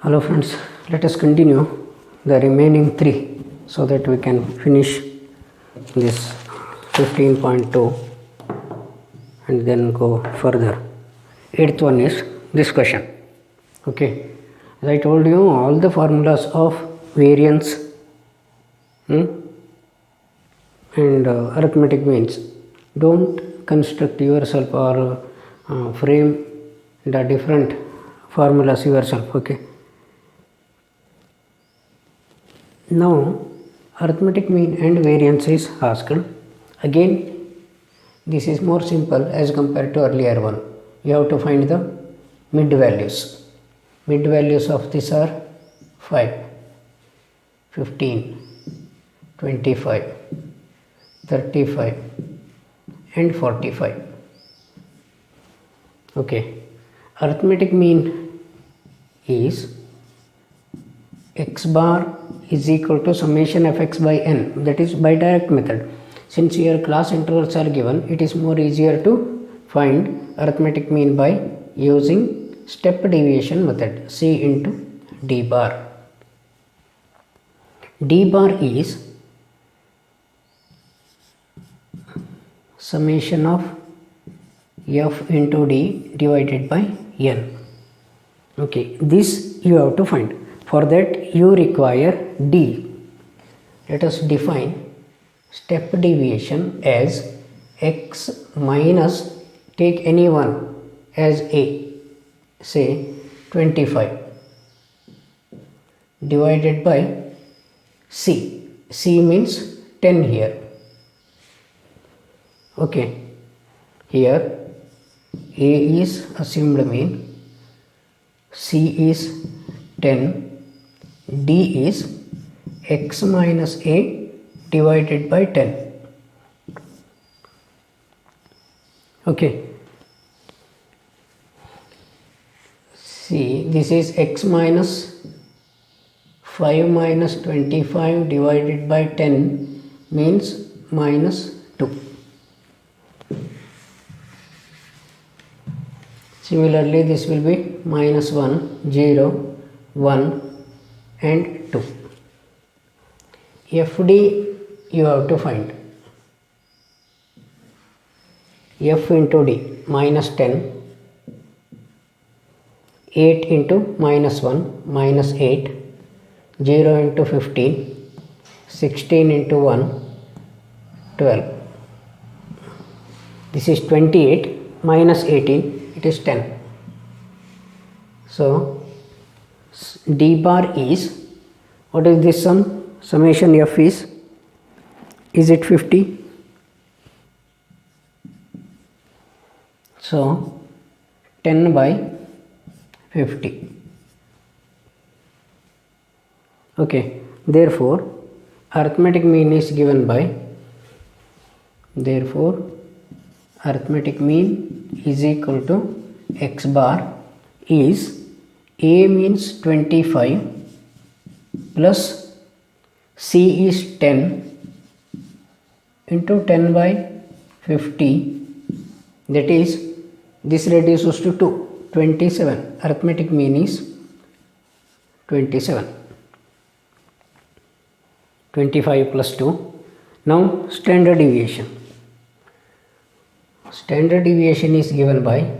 Hello friends, let us continue the remaining three so that we can finish this 15.2 and then go further. Eighth one is this question. Okay, as I told you, all the formulas of variance and arithmetic means, don't construct yourself or frame the different formulas yourself. Okay. Now arithmetic mean and variance is asked. Again this is more simple as compared to earlier one. You have to find the mid values. Mid values of this are 5, 15, 25, 35 and 45. Okay. Arithmetic mean is x bar is equal to summation of x by n, that is by direct method. Since here class intervals are given, it is more easier to find arithmetic mean by using step deviation method, C into d bar. D bar is summation of f into d divided by n. Okay, this you have to find. For that you require d. Let us define step deviation as x minus, take any one as a, say 25, divided by c. C means 10 here. Okay, here a is assumed mean, c is 10, d is x minus a divided by 10. Okay. See, this is x minus 5 minus 25 divided by 10 means minus 2. Similarly, this will be minus 1, 0, 1 and 2. FD you have to find. F into D, minus 10, 8 into minus 1, minus 8, 0 into 15, 16 into 1, 12. This is 28, minus 18, it is 10. So d bar is, what is this sum? Summation f is it 50? So 10 by 50. Okay, therefore arithmetic mean is given by, therefore arithmetic mean is equal to x bar is, a means 25 plus c is 10 into 10 by 50, that is, this reduces to 2, 27. Arithmetic mean is 27. 25 plus 2. Now standard deviation. Standard deviation is given by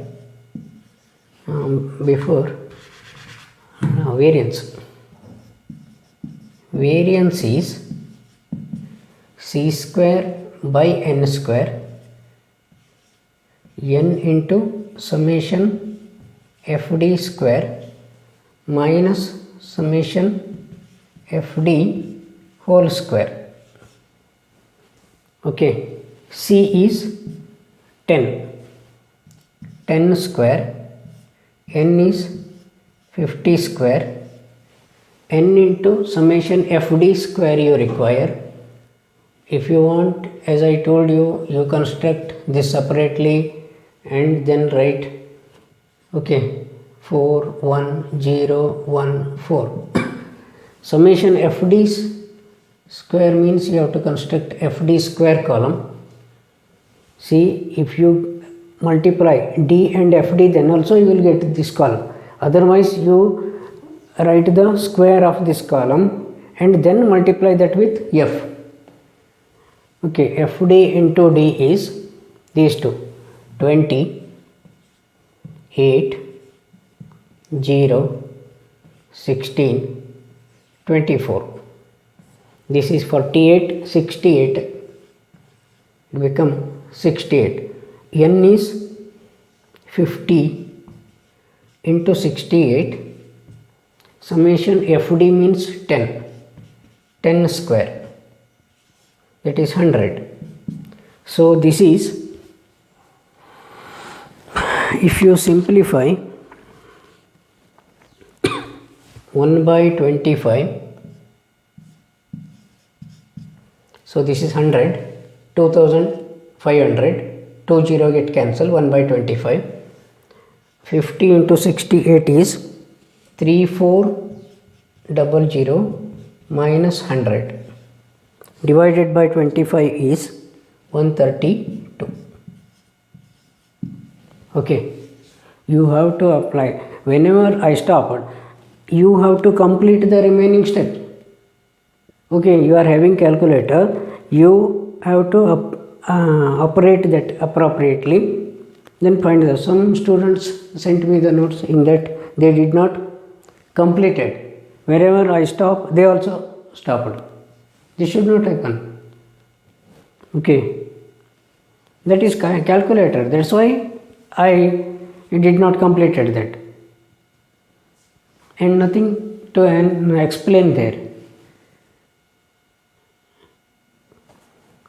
variance. Variance is c square by n square, n into summation fd square minus summation fd whole square. Okay, c is 10, 10 square, n is 50 square, n into summation fd square you require. If you want, as I told you, you construct this separately and then write, okay, 4, 1, 0, 1, 4. Summation fd square means you have to construct fd square column. See, if you multiply d and fd, then also you will get this column. Otherwise you write the square of this column and then multiply that with f. Okay, fd into d is these two, 20, 8, 0, 16, 24. This is 48, 68, it become 68. N is 50 into 68. Summation fd means 10. 10 square, that is 100. So this is, if you simplify 1 by 25, so this is 100, 2500, 20 get cancelled, 1 by 25. 50 into 68 is 3400 minus 100, divided by 25 is 132. Okay, you have to apply. Whenever I stop, you have to complete the remaining step. Okay, you are having calculator, you have to operate that appropriately, then find the. Some students sent me the notes in that they did not complete it. Wherever I stop, they also stopped. This should not happen. Okay, that is calculator, that's why I did not completed that, and nothing to explain there.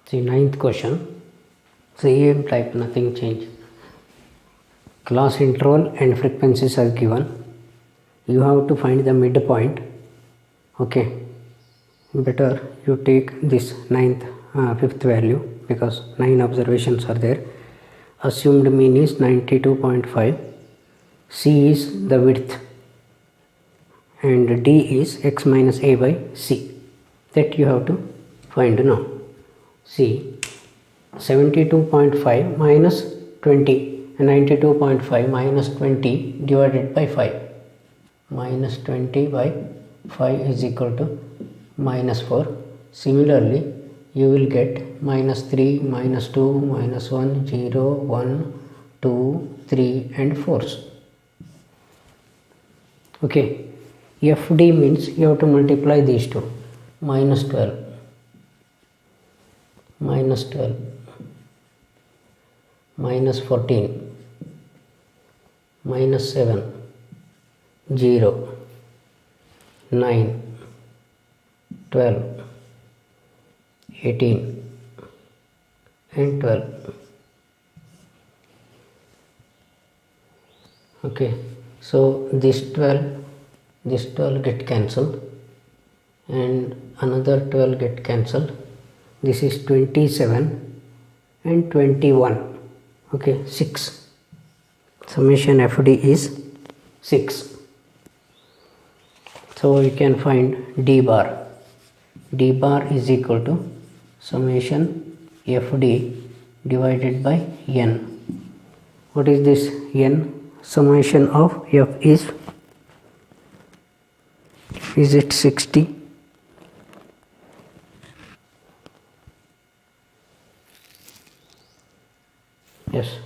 See, 9th question, same type, nothing change. Class interval and frequencies are given. You have to find the midpoint. Okay, better you take this 5th value because 9 observations are there. Assumed mean is 92.5. C is the width and D is x minus a by c. That you have to find now. See, 72.5 minus 20 and 92.5 minus 20 divided by 5. Minus 20 by 5 is equal to minus 4. Similarly, you will get minus 3, minus 2, minus 1, 0, 1, 2, 3 and 4s. Okay, fd means you have to multiply these two. Minus 12, minus 12, minus 14, minus 7, 0, 9, 12, 18 and 12. Okay, so this 12 get cancelled and another 12 get cancelled. This is 27 and 21. Okay, 6. Summation fd is 6. So we can find d bar. D bar is equal to summation fd divided by n. What is this n? Summation of f is it 60? Yes.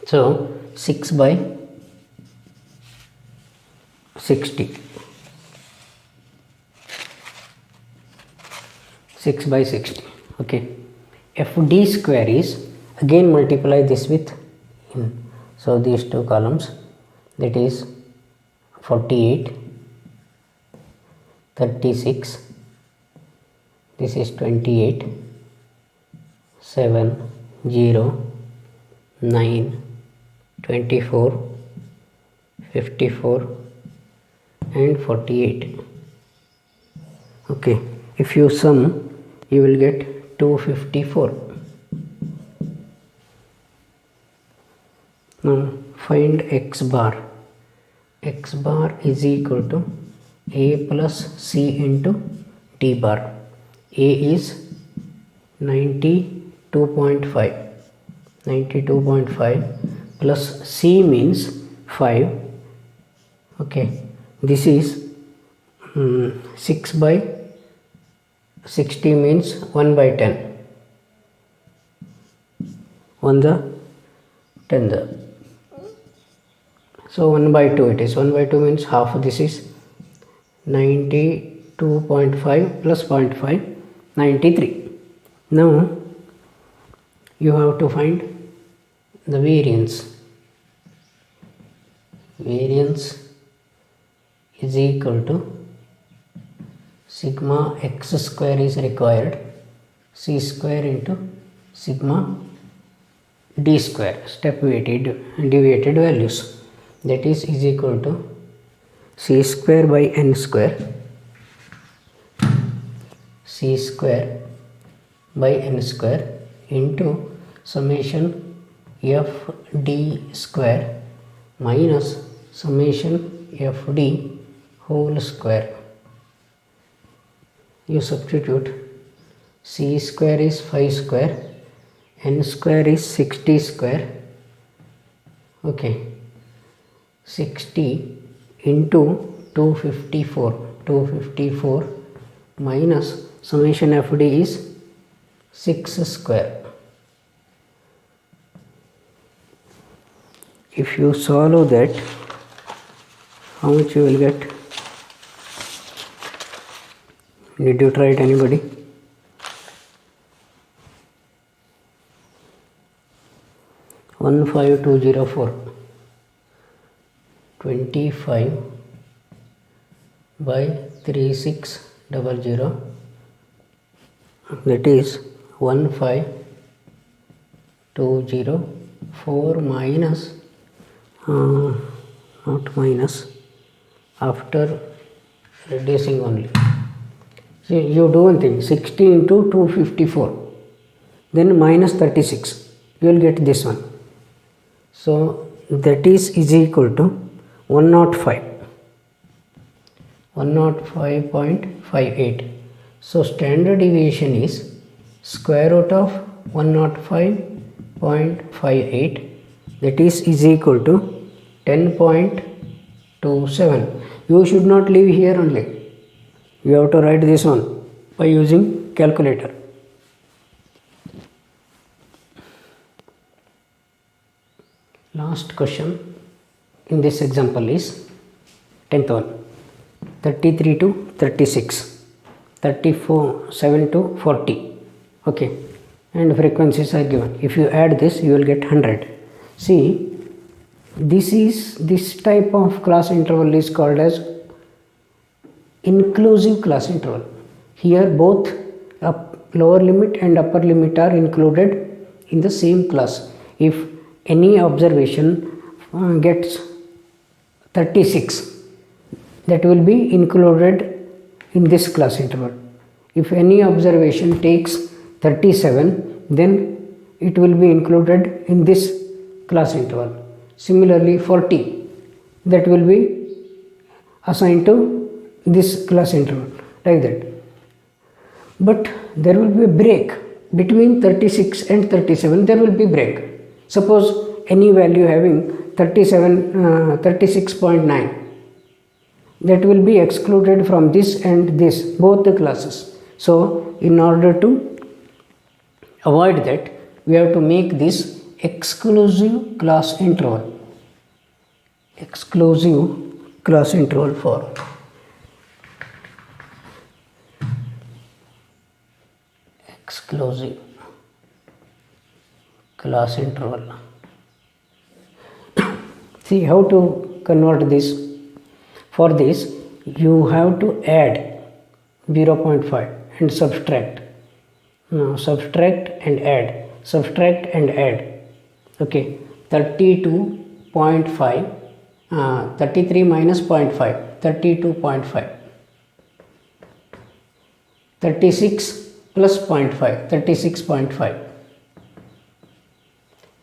So 6 by 60. 6 by 60. Okay, fd square is, again multiply this with n. So these two columns, that is 48, 36, this is 28, 7, 0, 9, 24, 54 and 48. Okay, if you sum, you will get 254. Now find x bar. X bar is equal to a plus c into t bar. A is 92.5. 92.5 plus c means 5. Okay, this is 6 by 60 means 1 by 10. 1 the 10 the. So 1 by 2 it is. 1 by 2 means half. This is 92.5 plus 0.5, 93. Now you have to find the variance. Variance is equal to sigma x square is required, c square into sigma d square, step deviated values, that is equal to c square by n square, c square by n square into summation f d square minus summation f d whole square. You substitute. C square is 5 square, n square is 60 square. Okay, 60 into 254 minus summation f d is 6 square. If you solve that, how much you will get? Did you try it, anybody? One 5204 25 by 3600, that is 15204 minus not minus, after reducing only. See, you do one thing, 60 into 254, then minus 36, you will get this one. So that is equal to 105.58. So standard deviation is square root of 105.58, that is equal to 10.27. You should not leave here only. You have to write this one by using calculator. Last question in this example is 10th one. 33 to 36, 34, 7 to 40. Okay, and frequencies are given. If you add this, you will get 100. See, this type of class interval is called as inclusive class interval. Here both lower limit and upper limit are included in the same class. If any observation gets 36, that will be included in this class interval. If any observation takes 37, then it will be included in this class interval. Similarly 40, that will be assigned to this class interval, like that. But there will be a break between 36 and 37. There will be break. Suppose any value having 36.9, that will be excluded from this and this, both the classes. So in order to avoid that, we have to make this exclusive class interval. Exclusive class interval for exclusive class interval. See how to convert this. For this, you have to add 0.5 and subtract. Now subtract and add, subtract and add. Okay, 32.5, 33 minus 0.5, 32.5. 36 plus 0.5, 36.5.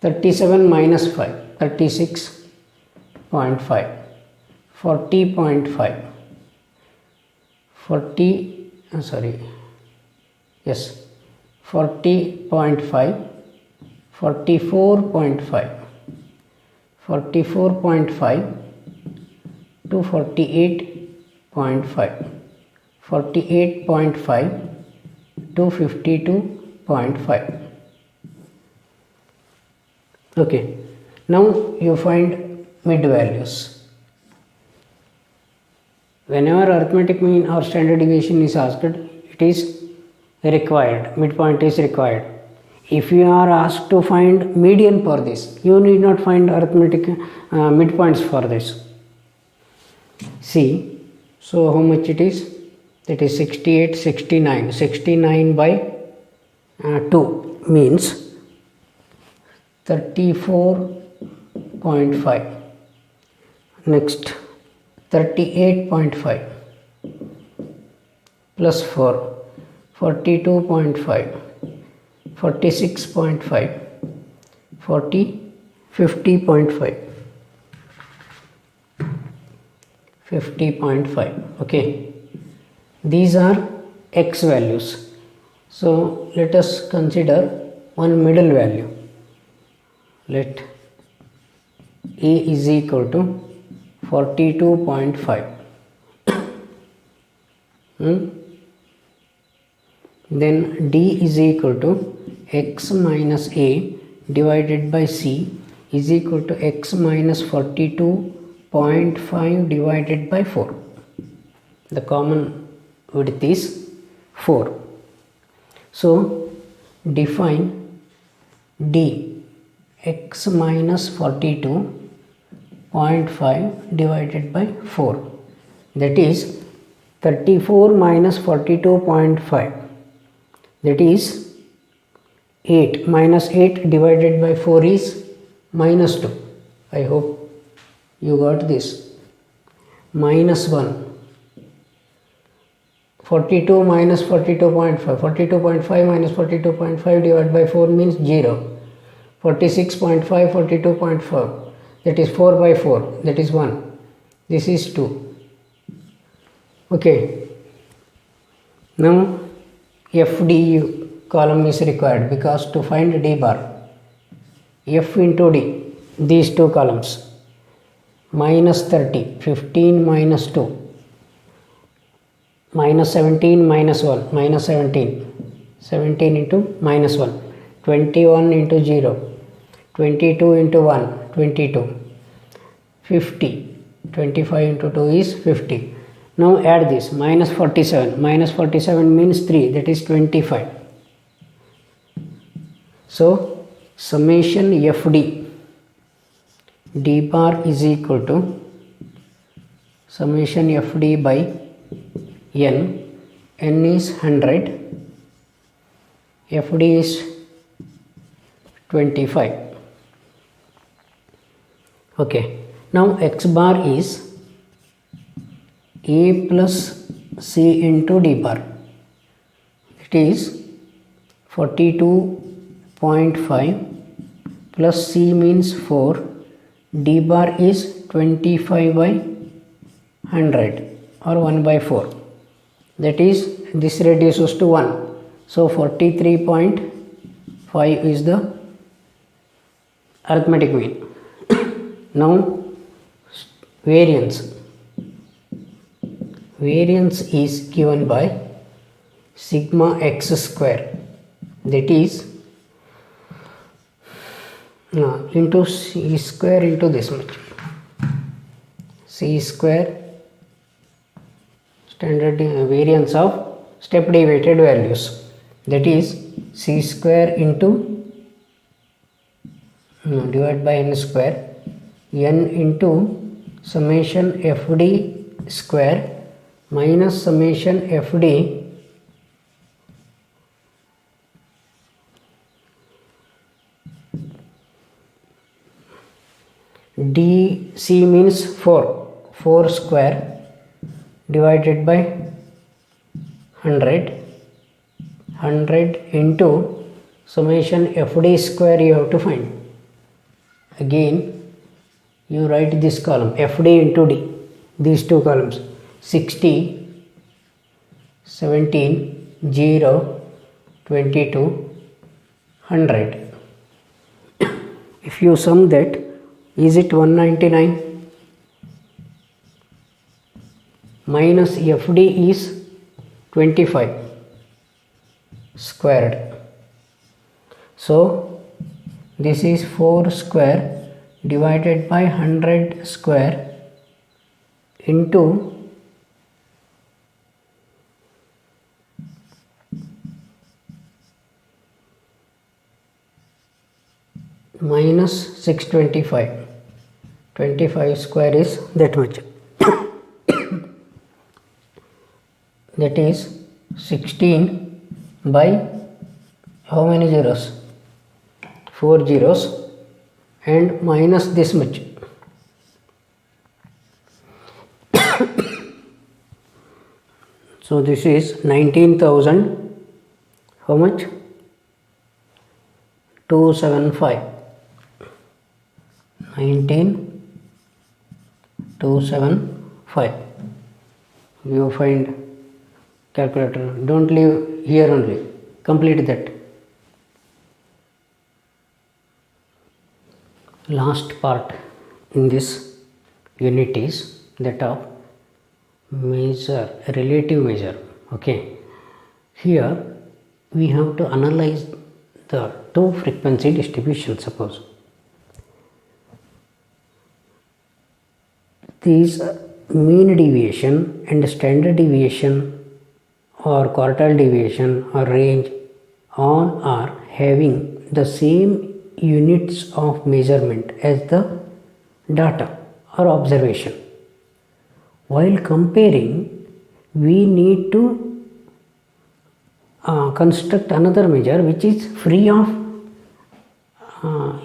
37 minus 5, 36.5. 40.5, 40.5, 44.5, 44.5 to 48.5, 48.5 to 52.5. Okay, now you find mid values. Whenever arithmetic mean or standard deviation is asked, it is required, midpoint is required. If you are asked to find median for this, you need not find arithmetic midpoints for this. See, so how much it is? That is 68, 69. 69 by 2 means 34.5. Next, 38.5 plus 4, 42.5, 46.5, 50.5, 50.5. Okay, these are x values. So let us consider one middle value. Let a is equal to 42.5. Then d is equal to x minus a divided by c is equal to x minus 42.5 divided by 4. The common width is 4. So define d x minus 42.5 divided by 4, that is 34 minus 42.5, that is 8. Minus 8 divided by 4 is minus 2. I hope you got this. Minus 1. 42 minus 42.5. 42.5 minus 42.5 divided by 4 means 0. 46.5, 42.5. That is 4 by 4. That is 1. This is 2. Okay. Now FD column is required, because to find D bar, F into D, these two columns, minus 30, 15 minus 2, minus 17 minus 1, minus 17, 17 into minus 1, 21 into 0, 22 into 1, 22, 50, 25 into 2 is 50. Now add this, minus 47, minus 47 means 3, that is 25. So summation FD, D bar is equal to summation FD by N. N is 100, FD is 25. Okay, now x bar is A plus C into D bar. It is 42.5 plus C means 4. D bar is 25 by 100 or 1 by 4. That is, this reduces to 1. So 43.5 is the arithmetic mean. Now variance. Variance is given by sigma x square, that is into c square into this much, c square standard variance of step deviated values, that is c square into divided by n square, n into summation fd square minus summation fd dc means 4 square divided by 100 into summation fd square you have to find. Again you write this column fd into d, these two columns, 60, 17, 0, 22, 100. If you sum that, Is it 199? Minus FD is 25 squared. So this is 4 square divided by 100 square into minus 625. 25 square is that much. That is 16 by how many zeros? 4 zeros and minus this much. So this is 19,000. How much? 275. 19,275. You find calculator. Don't leave here only. Complete that. Last part in this unit is that of measure, relative measure. Okay. Here we have to analyze the two frequency distributions. Suppose these mean deviation and standard deviation or quartile deviation or range all are having the same units of measurement as the data or observation. While comparing, we need to construct another measure which is free of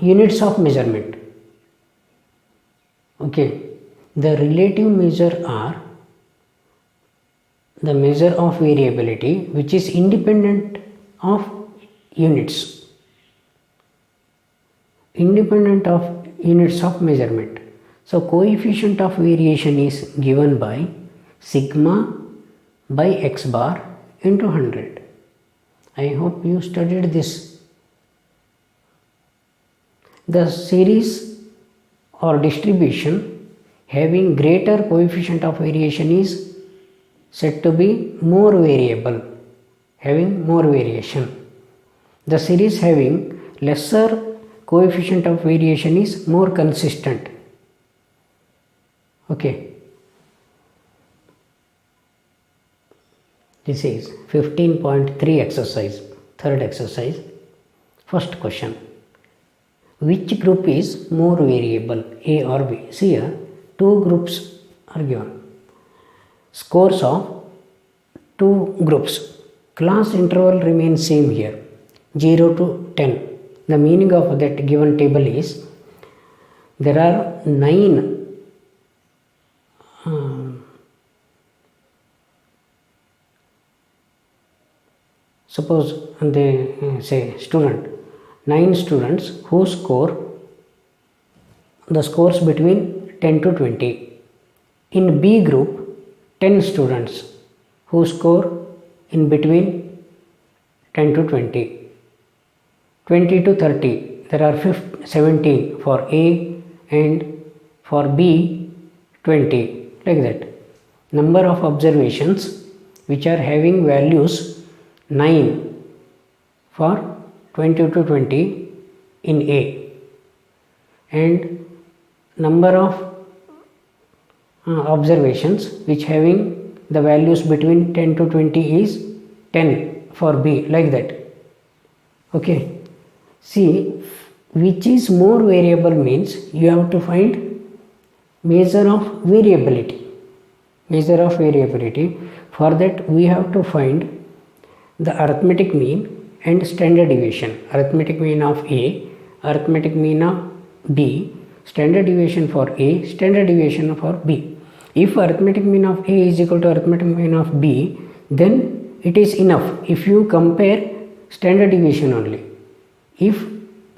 units of measurement. Okay, the relative measure are the measure of variability which is independent of units, independent of units of measurement. So coefficient of variation is given by sigma by x bar into 100. I hope you studied this. The series or distribution having greater coefficient of variation is said to be more variable, having more variation. The series having lesser coefficient of variation is more consistent. Okay. This is 15.3 exercise, third exercise. First question. Which group is more variable, A or B? See here, two groups are given. Scores of two groups. Class interval remains same here, 0 to 10. The meaning of that given table is there are 9 suppose they say student, 9 students who score the scores between 10 to 20. In B group, 10 students who score in between 10 to 20. 20 to 30, there are 17 for A and for B 20, like that. Number of observations which are having values 9 for 20 to 20 in A, and number of observations which having the values between 10 to 20 is 10 for B, like that. Okay. See, which is more variable means you have to find measure of variability. Measure of variability. For that we have to find the arithmetic mean and standard deviation. Arithmetic mean of A, arithmetic mean of B, standard deviation for A, standard deviation for B. If arithmetic mean of A is equal to arithmetic mean of B, then it is enough if you compare standard deviation only. If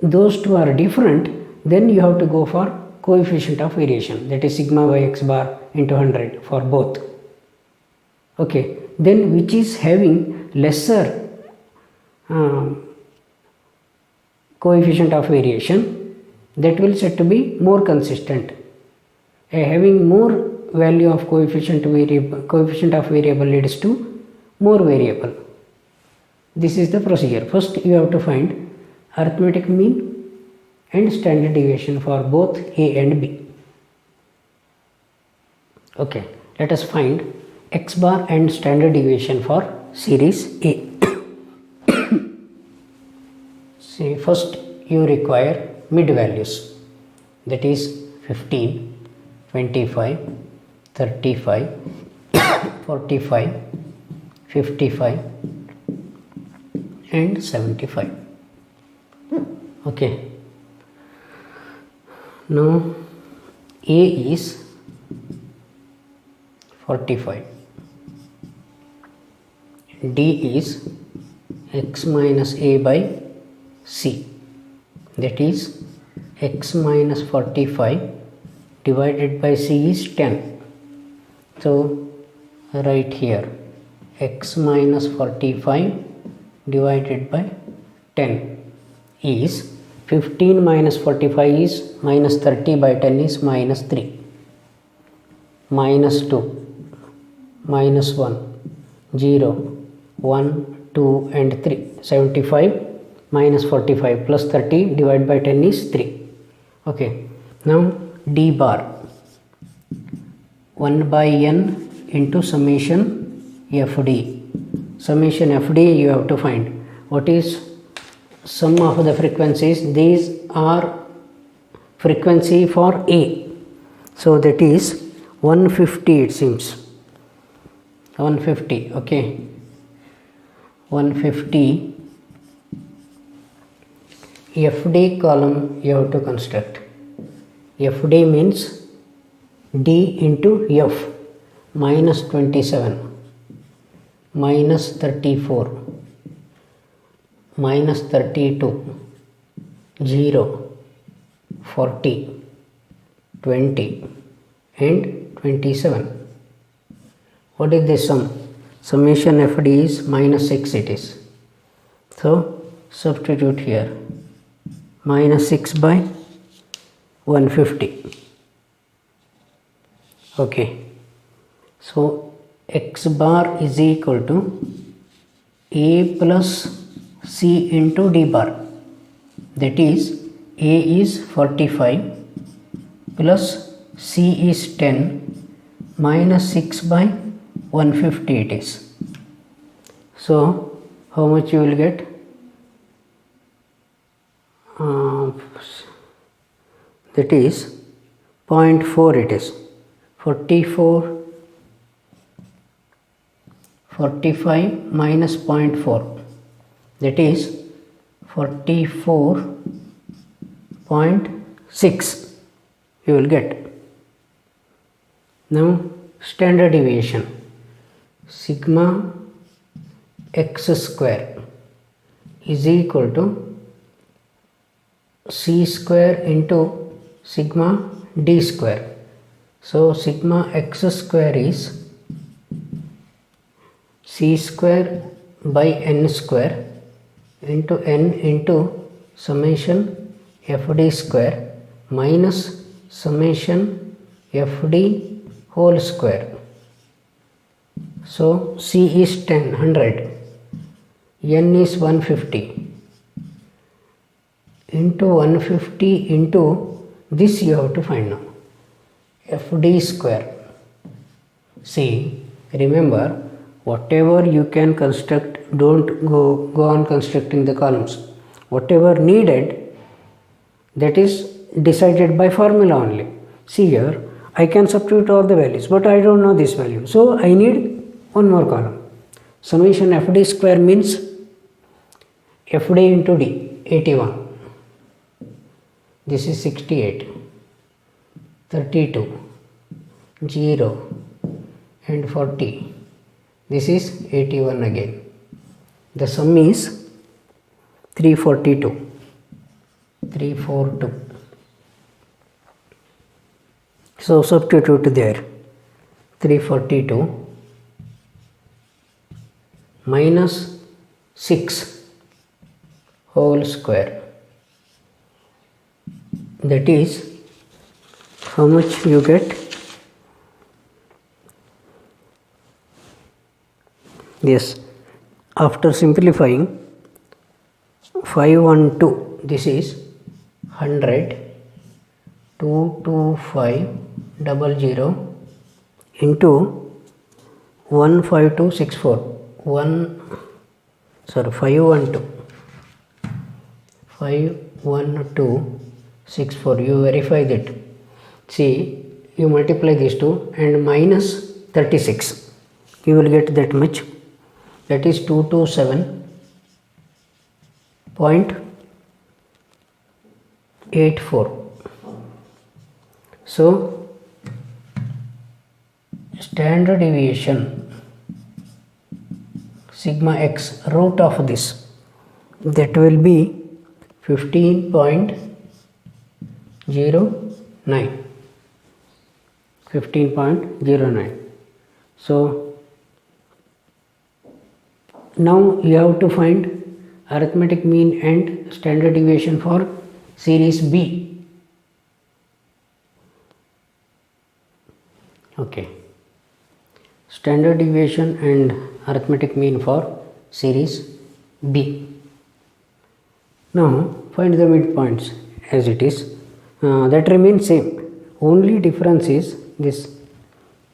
those two are different, then you have to go for coefficient of variation, that is sigma by x bar into 100 for both. Okay, then which is having lesser coefficient of variation, that will set to be more consistent. Having more value of coefficient of variable leads to more variable. This is the procedure. First you have to find arithmetic mean and standard deviation for both A and B. Okay, let us find x bar and standard deviation for series A. See, first you require mid values, that is 15, 25, 35, 45, 55 and 75. Okay, now A is 45, D is x minus A by C, that is x minus 45 divided by C is 10. So write here x minus 45 divided by 10 is 15 minus 45 is minus 30 by 10 is minus 3, minus 2, minus 1, 0, 1, 2 and 3. 75 minus 45 plus 30 divided by 10 is 3. Okay, now D bar 1 by n into summation FD. Summation FD you have to find what is sum of the frequencies. These are frequency for A, so that is 150, it seems 150. Okay, 150. FD column you have to construct. FD means D into F, minus 27, minus 34, minus 32, 0, 40, 20 and 27. What is the sum? Summation FD is minus 6 it is. So substitute here minus 6 by 150. Okay, so x bar is equal to A plus C into D bar, that is A is 45 plus C is 10 minus 6 by 150 it is. So how much you will get? That is 0.4 it is. 45 minus 0.4, that is 44.6 you will get. Now standard deviation, sigma x square is equal to c square into sigma d square. So sigma x square is c square by n square into n into summation fd square minus summation fd whole square. So c is 100, n is 150 into 150 into this you have to find now fd square. See, remember, whatever you can construct, don't go on constructing the columns. Whatever needed, that is decided by formula only. See here, I can substitute all the values, but I don't know this value, so I need one more column. Summation fd square means fd into d, 81. This is 68, 32, 0 and 40. This is 81 again. The sum is 342. 342. So substitute there. 342 minus 6 whole square that is how much you get. Yes, after simplifying 512, this is 100 22500 into 15264 51264. You verify that. See, you multiply these two and minus 36, you will get that much, that is 227.84. So standard deviation sigma x root of this, that will be 15.09. So now you have to find arithmetic mean and standard deviation for series B. Okay, standard deviation and arithmetic mean for series B. Now find the midpoints as it is. That remains same. Only difference is this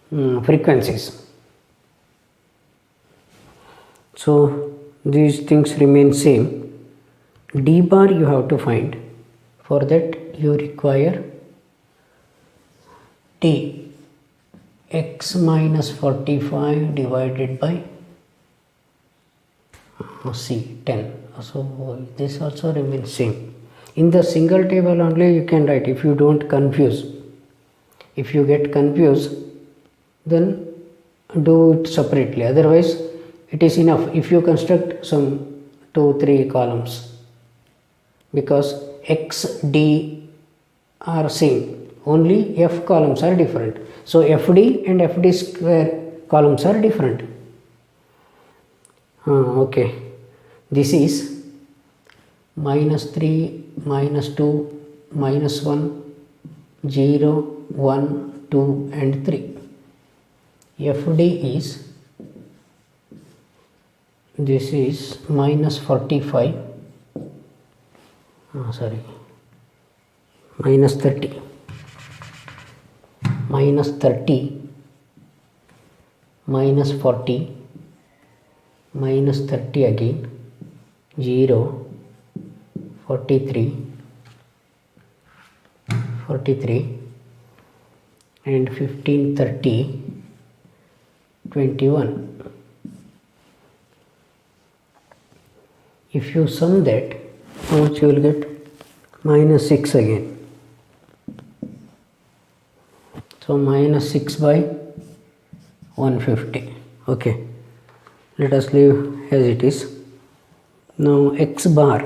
frequencies. So these things remain same. D bar you have to find. For that you require T x minus 45 divided by C 10. So this also remains same. In the single table only you can write, if you don't confuse. If you get confused, then do it separately. Otherwise it is enough if you construct some 2-3 columns, because x, d are same, only f columns are different. So fd and fd square columns are different. Okay, this is -3, -2, -1, 0, 1, 2 and 3. fd is, this is -45, -30, -30, -40, -30 again, 0, 43 and 15, 30, 21. If you sum that, how much you will get? -6 again. So -6 by 150. Okay, let us leave as it is. Now x bar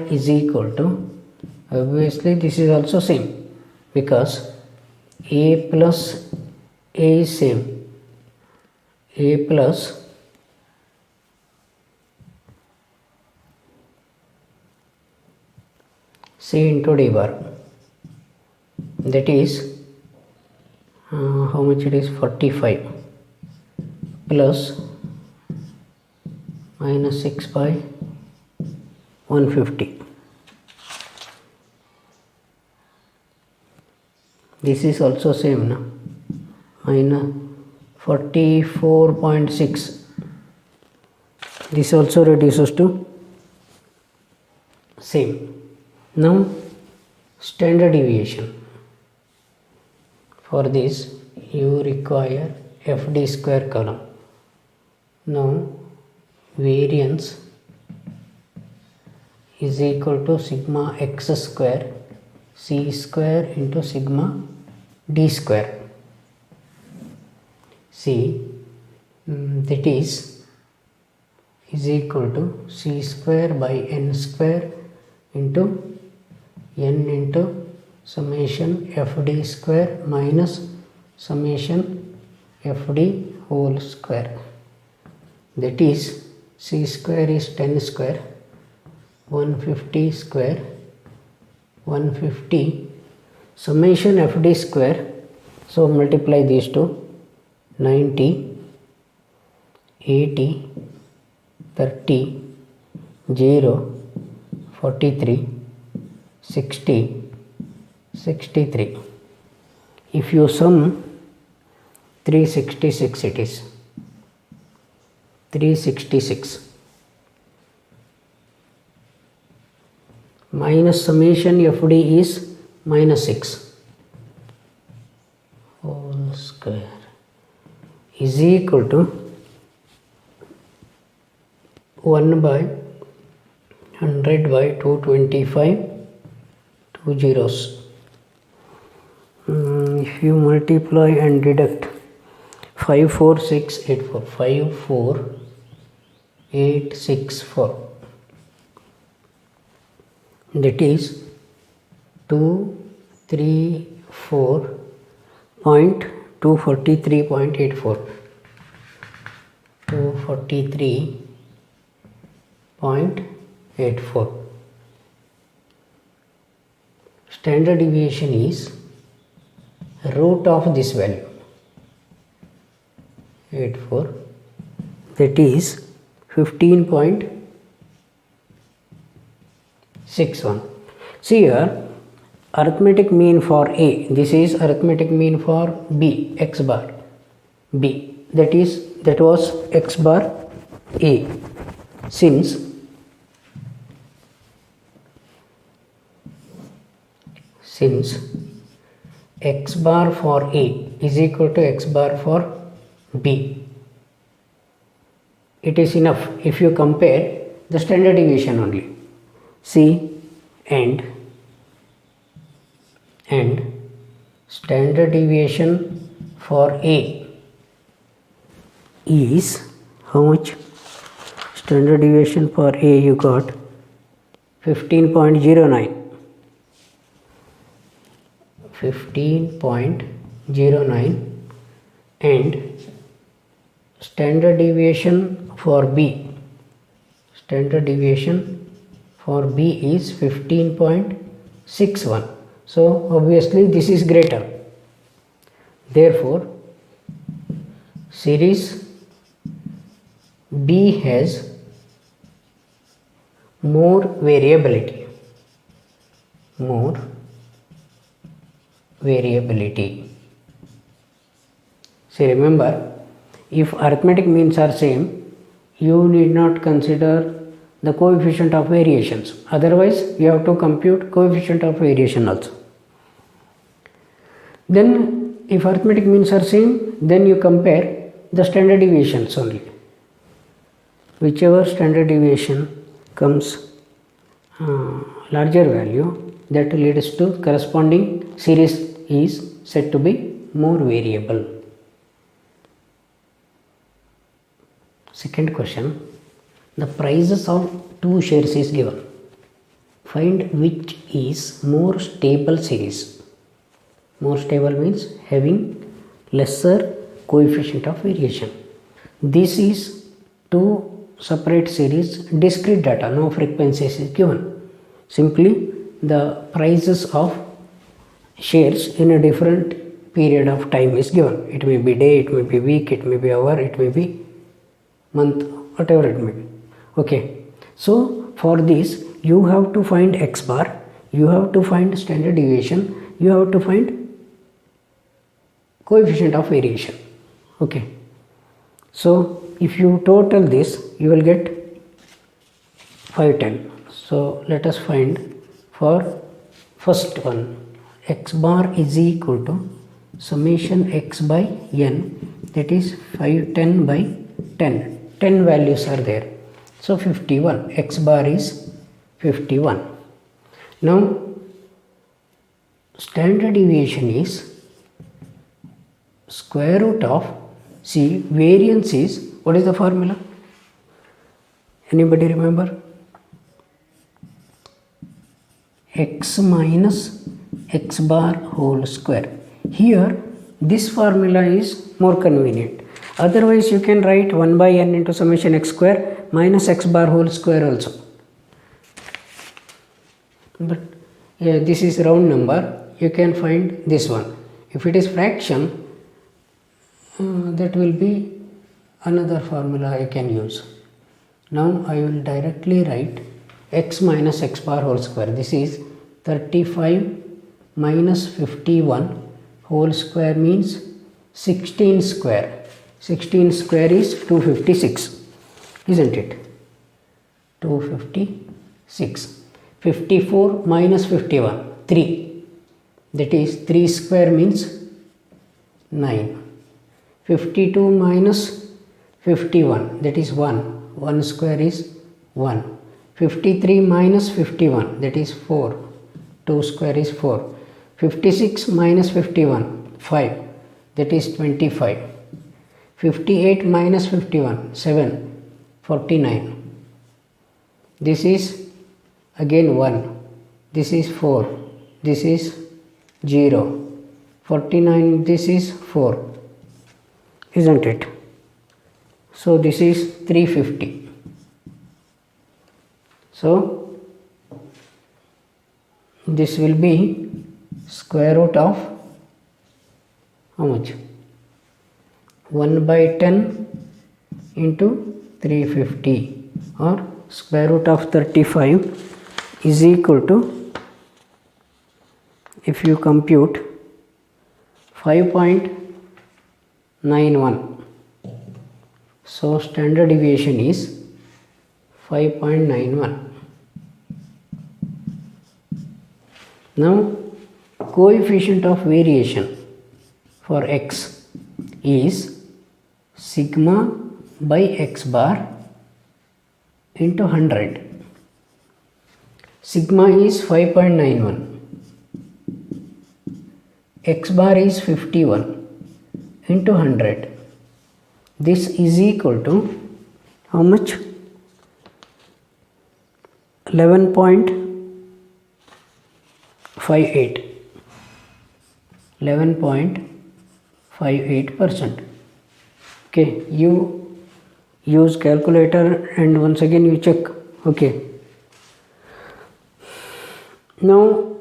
is equal to, obviously this is also same, because a plus a is same, a plus c into d bar, that is how much it is, 45 plus -6 by 150. This is also same, na? -44.6. This also reduces to same. Now standard deviation. For this you require fd square column. Now variance is equal to sigma x square c square into sigma d square. C that is equal to c square by n square into n into summation fd square minus summation fd whole square. That is c square is 10 square, 150 square, 150 summation fd square, so multiply these two, 90, 80, 30, 0, 43, 60, 63. If you sum 366, it is 366 minus summation fd is minus 6 whole square is equal to 1 by 100 by 225, 2 zeros. If you multiply and deduct 54684, 54864, that is 243.84, 243.84. Standard deviation is root of this value, 84, that is 15.61. See here, arithmetic mean for A, this is arithmetic mean for B, x bar B, that was x bar A. Since x bar for A is equal to x bar for B, it is enough if you compare the standard deviation only. See, and standard deviation for A is how much? Standard deviation for A you got 15.09, 15.09, and standard deviation for B is 15.61. So obviously this is greater. Therefore series B has more variability. See, remember, if arithmetic means are same, you need not consider the coefficient of variations. Otherwise, you have to compute coefficient of variation also. Then, if arithmetic means are same, then you compare the standard deviations only. Whichever standard deviation comes larger value, that leads to corresponding series is said to be more variable. Second question, the prices of two shares is given. Find which is more stable series. More stable means having lesser coefficient of variation. This is two separate series, discrete data, no frequencies is given. Simply the prices of shares in a different period of time is given. It may be day, it may be week, it may be hour, it may be month, whatever it may be. Okay, so for this you have to find x bar, you have to find standard deviation, you have to find coefficient of variation. Okay, so if you total this, you will get 510. So let us find for first one, x bar is equal to summation x by n, that is 510 by 10. 10 values are there. So 51, x bar is 51. Now standard deviation is square root of, see, variance is, what is the formula? Anybody remember? X minus x bar whole square. Here this formula is more convenient. Otherwise you can write 1 by n into summation x square minus x bar whole square also. But this is round number, you can find this one. If it is fraction, that will be another formula I can use. Now I will directly write x minus x bar whole square. This is 35 minus 51 whole square means 16 square. 16 square is 256, isn't it? 256. 54 minus 51, 3. That is 3 square means 9. 52 minus 51, that is 1. 1 square is 1. 53 minus 51, that is 4. 2 square is 4. 56 minus 51, 5. That is 25. 58 minus 51, 7. 49. This is again 1. This is 4. This is 0. 49, this is 4. Isn't it? So this is 350. So this will be square root of how much? 1 by 10 into 350, or square root of 35 is equal to, if you compute, 5.91. So standard deviation is 5.91. Now coefficient of variation for x is sigma by x bar into 100. Sigma is 5.91. X bar is 51 into 100. This is equal to how much? 11.58. 11.58%. Okay, you use calculator and once again you check. Okay, now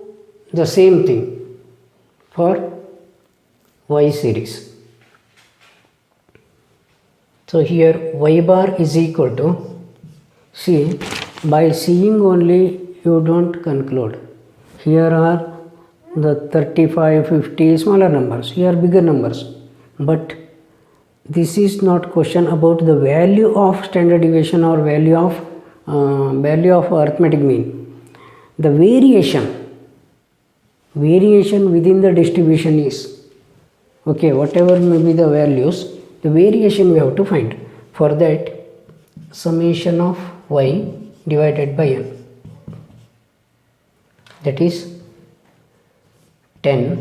the same thing for y series. So here y bar is equal to, see, by seeing only you don't conclude. Here are the 35, 50 smaller numbers, here bigger numbers, but this is not question about the value of standard deviation or value of arithmetic mean. The variation within the distribution is, okay, whatever may be the values, the variation we have to find. For that, summation of y divided by n, that is 10,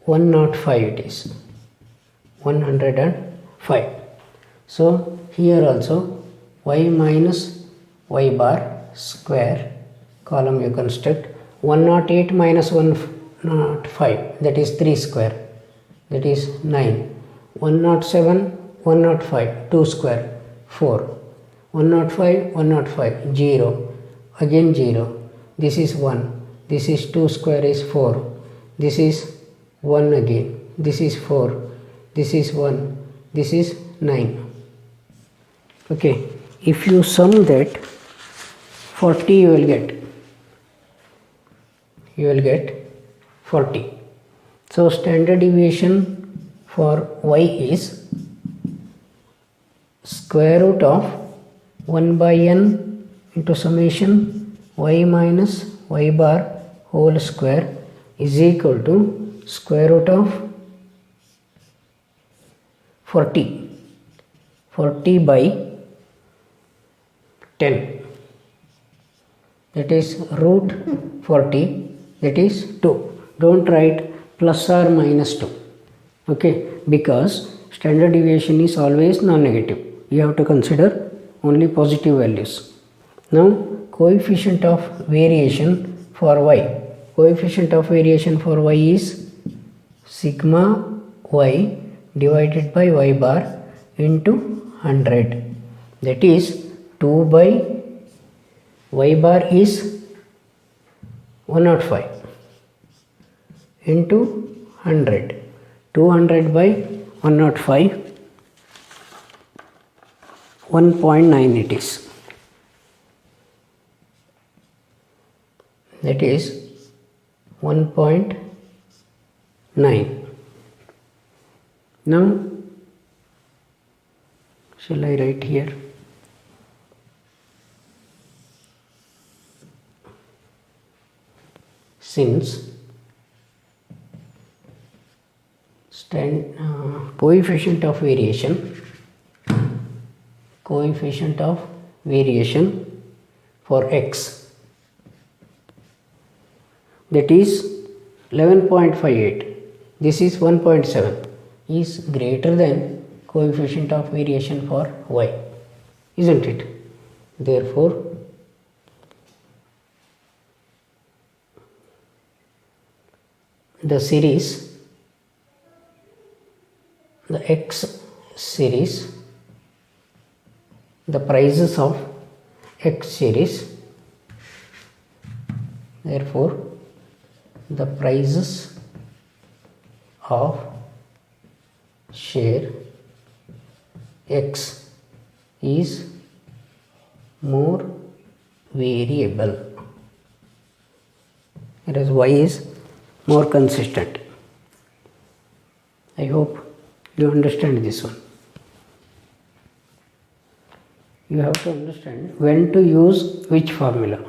105 it is, 105. So here also y minus y bar square column you construct, 108 minus 105, that is 3 square, that is 9. 107, 105, 2 square, 4. 105, 105, 0, again 0. This is 1. This is 2 square is 4. This is 1 again. This is 4. This is 1. This is 9. Okay, if you sum that, 40 you will get. You will get 40. So standard deviation for y is square root of 1 by n into summation y minus y bar whole square is equal to square root of 40. 40 by 10. That is root 40, that is 2. Don't write plus or minus 2. Okay, because standard deviation is always non-negative. You have to consider only positive values. Now coefficient of variation for y. Coefficient of variation for y is sigma y divided by y bar into 100. That is 2 by y bar is 105 into 100. 200 by 105, 1.9 it is. That is 1.9. Now, shall I write here? Since coefficient of variation for x, that is 11.58, this is 1.7, is greater than coefficient of variation for y, isn't it? Therefore, the series, the x series, the prices of x series, therefore the prices of share x is more variable, whereas y is more consistent. I hope you understand this one. You have to understand when to use which formula.